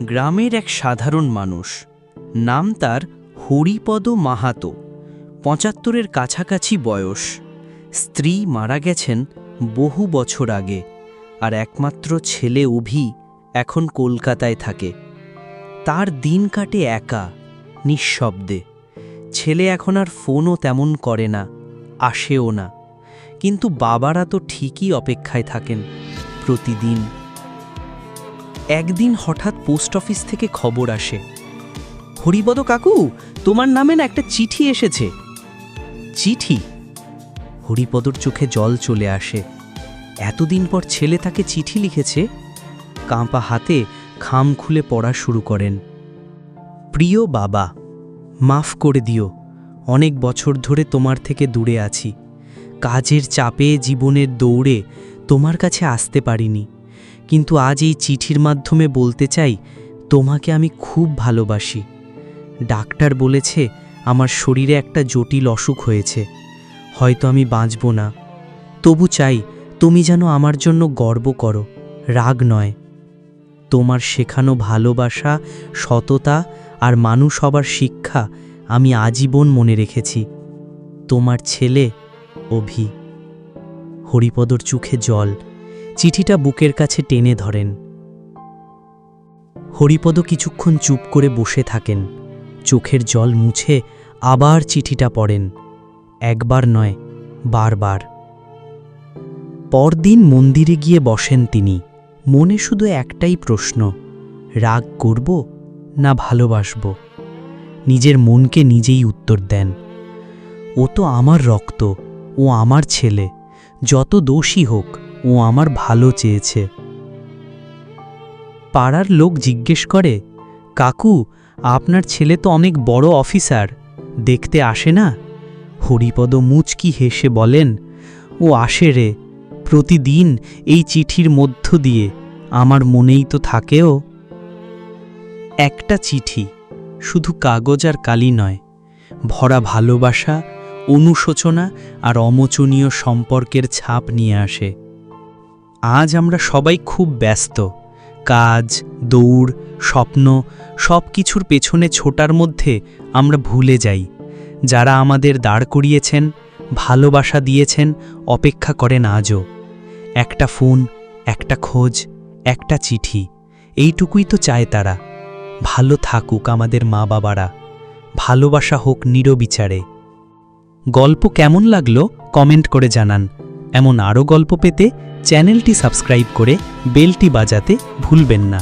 গ্রামের এক সাধারণ মানুষ, নাম তার হরিপদ মাহাতো। ৭৫-এর কাছাকাছি বয়স। স্ত্রী মারা গেছেন বহু বছর আগে, আর একমাত্র ছেলে অভি এখন কলকাতায় থাকে। তার দিন কাটে একা, নিঃশব্দে। ছেলে এখন আর ফোনও তেমন করে না, আসেও না, কিন্তু বাবারা তো ঠিকই অপেক্ষায় থাকেন প্রতিদিন। একদিন হঠাৎ পোস্ট অফিস থেকে খবর আসে, হরিপদ কাকু, তোমার নামে না একটা চিঠি এসেছে। চিঠি? হরিপদর চোখে জল চলে আসে। এতদিন পর ছেলে তাকে চিঠি লিখেছে। কাঁপা হাতে খাম খুলে পড়া শুরু করেন। প্রিয় বাবা, মাফ করে দিও, অনেক বছর ধরে তোমার থেকে দূরে আছি। কাজের চাপে, জীবনের দৌড়ে তোমার কাছে আসতে পারিনি, কিন্তু আজ এই চিঠির মাধ্যমে বলতে চাই, তোমাকে আমি খুব ভালোবাসি। ডাক্তার বলেছে আমার শরীরে একটা জটিল অসুখ হয়েছে, হয়তো আমি বাঁচব না। তবু চাই তুমি যেন আমার জন্য গর্ব করো, রাগ নয়। তোমার শেখানো ভালোবাসা, সততা আর মানুষ হবার শিক্ষা আমি আজীবন মনে রেখেছি। তোমার ছেলে অভি। হরিপদর চোখে জল। চিঠিটা বুকের কাছে টেনে ধরেন। হরিপদ কিছুক্ষণ চুপ করে বসে থাকেন, চোখের জল মুছে আবার চিঠিটা পড়েন। একবার নয়, বারবার। পরদিন মন্দিরে গিয়ে বসেন তিনি। মনে শুধু একটাই প্রশ্ন, রাগ করব না ভালোবাসব? নিজের মনকে নিজেই উত্তর দেন, ও তো আমার রক্ত, ও আমার ছেলে, যত দোষী হোক ও আমার ভালো চেয়েছে। পাড়ার লোক জিজ্ঞেস করে, কাকু, আপনার ছেলে তো অনেক বড় অফিসার, দেখতে আসে না? হরিপদ মুচকি হেসে বলেন, ও আসে রে, প্রতিদিন এই চিঠির মধ্য দিয়ে আমার মনেই তো থাকেও। একটা চিঠি, শুধু কাগজ আর কালি নয়, ভরা ভালোবাসা, অনুশোচনা আর অমোচনীয় সম্পর্কের ছাপ নিয়ে আসে। আজ আমরা সবাই খুব ব্যস্ত, কাজ, দৌড়, স্বপ্ন, সব কিছুর পেছনে ছোটার মধ্যে আমরা ভুলে যাই, যারা আমাদের দাঁড় করিয়েছেন, ভালোবাসা দিয়েছেন, অপেক্ষা করেন আজও। একটা ফোন, একটা খোঁজ, একটা চিঠি, এইটুকুই তো চায় তারা। ভালো থাকুক আমাদের মা বাবারা, ভালোবাসা হোক নিরবিচারে। গল্প কেমন লাগলো কমেন্ট করে জানান। এমন আরও গল্প পেতে চ্যানেলটি সাবস্ক্রাইব করে বেলটি বাজাতে ভুলবেন না।